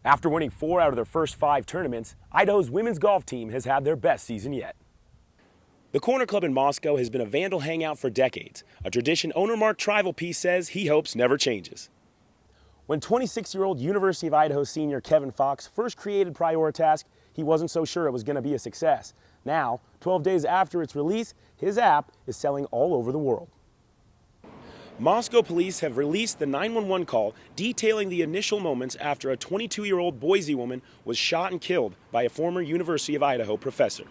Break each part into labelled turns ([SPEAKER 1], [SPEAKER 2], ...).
[SPEAKER 1] After winning 4 out of their first 5 tournaments, Idaho's women's golf team has had their best season yet. The Corner Club in Moscow has been a Vandal hangout for decades, a tradition owner Mark Trivalpe says he hopes never changes. When 26-year-old University of Idaho senior Kevin Fox first created Prioritask, he wasn't so sure it was going to be a success. Now, 12 days after its release, his app is selling all over the world. Moscow police have released the 911 call detailing the initial moments after a 22-year-old Boise woman was shot and killed by a former University of Idaho professor.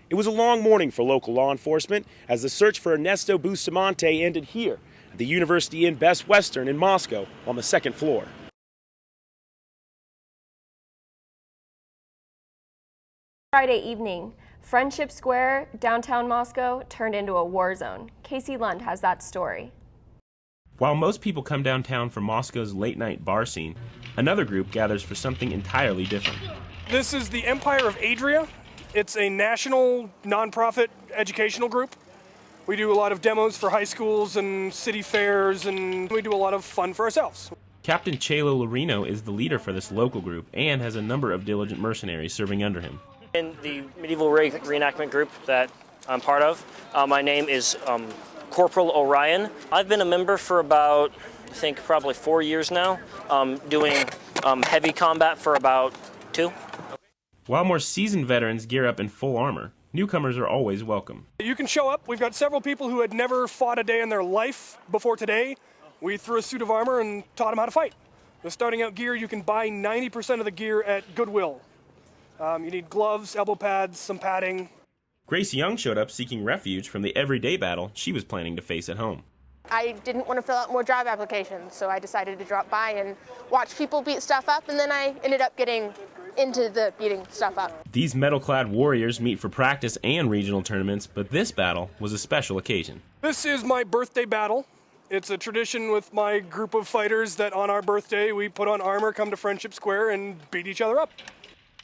[SPEAKER 1] It was a long morning for local law enforcement as the search for Ernesto Bustamante ended here at the University Inn Best Western in Moscow on the 2nd floor.
[SPEAKER 2] Friday evening, Friendship Square, downtown Moscow, turned into a war zone. Casey Lund has that story.
[SPEAKER 3] While most people come downtown for Moscow's late-night bar scene, another group gathers for something entirely different.
[SPEAKER 4] This is the Empire of Adria. It's a national nonprofit educational group. We do a lot of demos for high schools and city fairs, and we do a lot of fun for ourselves.
[SPEAKER 3] Captain Chelo Lorino is the leader for this local group and has a number of diligent mercenaries serving under him.
[SPEAKER 5] In the medieval reenactment group that I'm part of, my name is Corporal Orion. I've been a member for about, I think, probably 4 years now, doing heavy combat for about 2.
[SPEAKER 3] While more seasoned veterans gear up in full armor, newcomers are always welcome.
[SPEAKER 4] You can show up. We've got several people who had never fought a day in their life before today. We threw a suit of armor and taught them how to fight. The starting out gear, you can buy 90% of the gear at Goodwill. You need gloves, elbow pads, some padding.
[SPEAKER 3] Grace Young showed up seeking refuge from the everyday battle she was planning to face at home.
[SPEAKER 6] I didn't want to fill out more job applications, so I decided to drop by and watch people beat stuff up, and then I ended up getting into the beating stuff up.
[SPEAKER 3] These metal-clad warriors meet for practice and regional tournaments, but this battle was a special occasion.
[SPEAKER 4] This is my birthday battle. It's a tradition with my group of fighters that on our birthday we put on armor, come to Friendship Square, and beat each other up.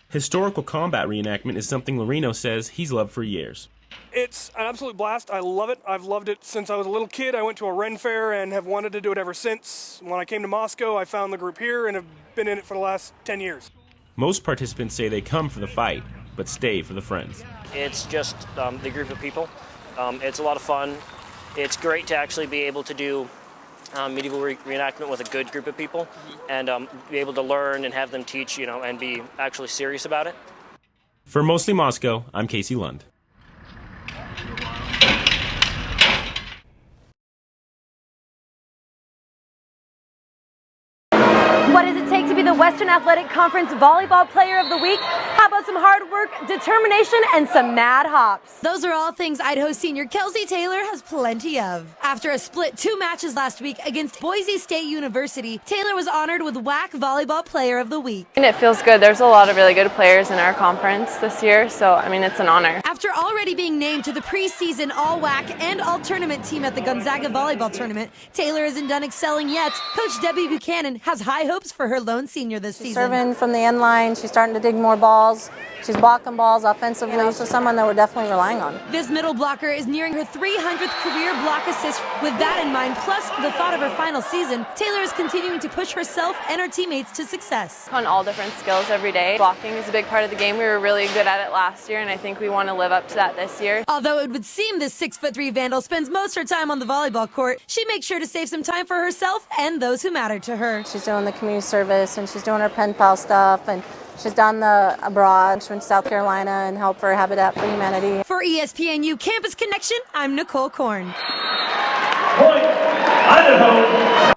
[SPEAKER 3] Historical combat reenactment is something Lorino says he's loved for years.
[SPEAKER 4] It's an absolute blast. I love it. I've loved it since I was a little kid. I went to a Ren Fair and have wanted to do it ever since. When I came to Moscow, I found the group here and have been in it for the last 10 years.
[SPEAKER 3] Most participants say they come for the fight, but stay for the friends.
[SPEAKER 5] It's just the group of people. It's a lot of fun. It's great to actually be able to do medieval reenactment with a good group of people and be able to learn and have them teach, and be actually serious about it.
[SPEAKER 3] For Mostly Moscow, I'm Casey Lund.
[SPEAKER 7] What does it take to be the Western Athletic Conference Volleyball Player of the Week? How about some hard work, determination, and some mad hops?
[SPEAKER 8] Those are all things Idaho senior Kelsey Taylor has plenty of. After a split 2 matches last week against Boise State University, Taylor was honored with WAC Volleyball Player of the Week.
[SPEAKER 9] And it feels good. There's a lot of really good players in our conference this year, so it's an honor.
[SPEAKER 8] After already being named to the preseason All-WAC and All-Tournament team at the Gonzaga Volleyball Tournament, Taylor isn't done excelling yet. Coach Debbie Buchanan has high hopes for her lone senior this season.
[SPEAKER 10] Serving from the end line, she's starting to dig more balls. She's blocking balls offensively, so someone that we're definitely relying on.
[SPEAKER 8] This middle blocker is nearing her 300th career block assist. With that in mind, plus the thought of her final season, Taylor is continuing to push herself and her teammates to success.
[SPEAKER 9] On all different skills every day. Blocking is a big part of the game. We were really good at it last year, and I think we want to live up to that this year.
[SPEAKER 8] Although it would seem this 6'3" Vandal spends most of her time on the volleyball court, she makes sure to save some time for herself and those who matter to her.
[SPEAKER 10] She's doing the community service, and she's doing her pen pal stuff, and she's done the abroad. She went to South Carolina and helped for Habitat for Humanity.
[SPEAKER 8] For ESPNU Campus Connection, I'm Nicole Korn.
[SPEAKER 11] Point, Idaho.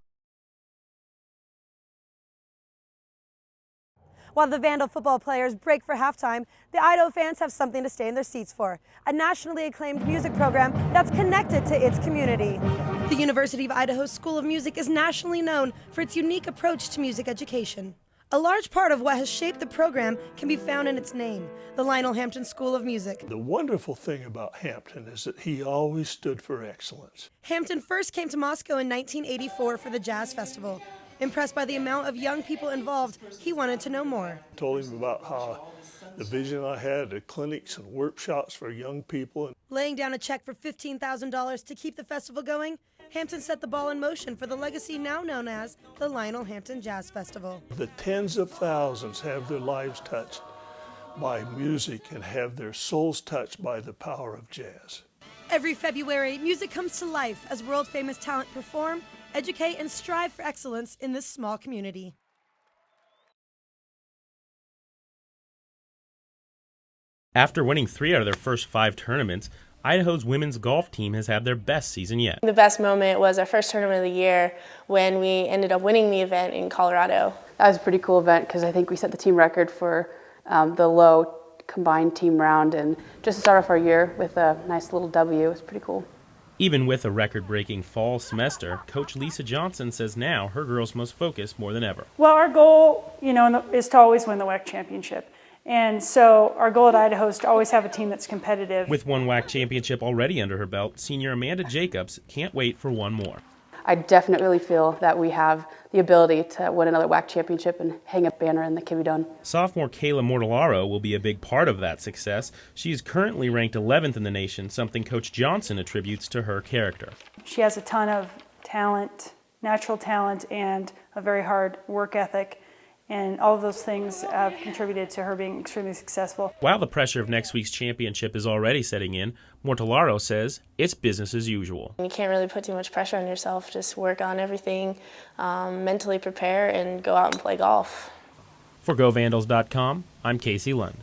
[SPEAKER 7] While the Vandal football players break for halftime, the Idaho fans have something to stay in their seats for, a nationally acclaimed music program that's connected to its community.
[SPEAKER 8] The University of Idaho School of Music is nationally known for its unique approach to music education. A large part of what has shaped the program can be found in its name, the Lionel Hampton School of Music.
[SPEAKER 12] The wonderful thing about Hampton is that he always stood for excellence.
[SPEAKER 8] Hampton first came to Moscow in 1984 for the Jazz Festival. Impressed by the amount of young people involved, he wanted to know more.
[SPEAKER 12] I told him about how the vision I had of clinics and workshops for young people.
[SPEAKER 8] Laying down a check for $15,000 to keep the festival going, Hampton set the ball in motion for the legacy now known as the Lionel Hampton Jazz Festival.
[SPEAKER 12] The tens of thousands have their lives touched by music and have their souls touched by the power of jazz.
[SPEAKER 8] Every February, music comes to life as world-famous talent perform, educate, and strive for excellence in this small community.
[SPEAKER 3] After winning 3 out of their first 5 tournaments, Idaho's women's golf team has had their best season yet.
[SPEAKER 13] The best moment was our first tournament of the year when we ended up winning the event in Colorado.
[SPEAKER 14] That was a pretty cool event because I think we set the team record for the low combined team round, and just to start off our year with a nice little W was pretty cool.
[SPEAKER 3] Even with a record-breaking fall semester, Coach Lisa Johnson says now her girls must focus more than ever.
[SPEAKER 15] Well, our goal, is to always win the WEC championship. And so our goal at Idaho is to always have a team that's competitive.
[SPEAKER 3] With one WAC championship already under her belt, senior Amanda Jacobs can't wait for one more.
[SPEAKER 14] I definitely feel that we have the ability to win another WAC championship and hang a banner in the Kibbe Dome.
[SPEAKER 3] Sophomore Kayla Mortellaro will be a big part of that success. She is currently ranked 11th in the nation, something Coach Johnson attributes to her character.
[SPEAKER 15] She has a ton of talent, natural talent, and a very hard work ethic. And all of those things have contributed to her being extremely successful.
[SPEAKER 3] While the pressure of next week's championship is already setting in, Mortellaro says it's business as usual.
[SPEAKER 13] You can't really put too much pressure on yourself. Just work on everything, mentally prepare, and go out and play golf.
[SPEAKER 3] For GoVandals.com, I'm Casey Lund.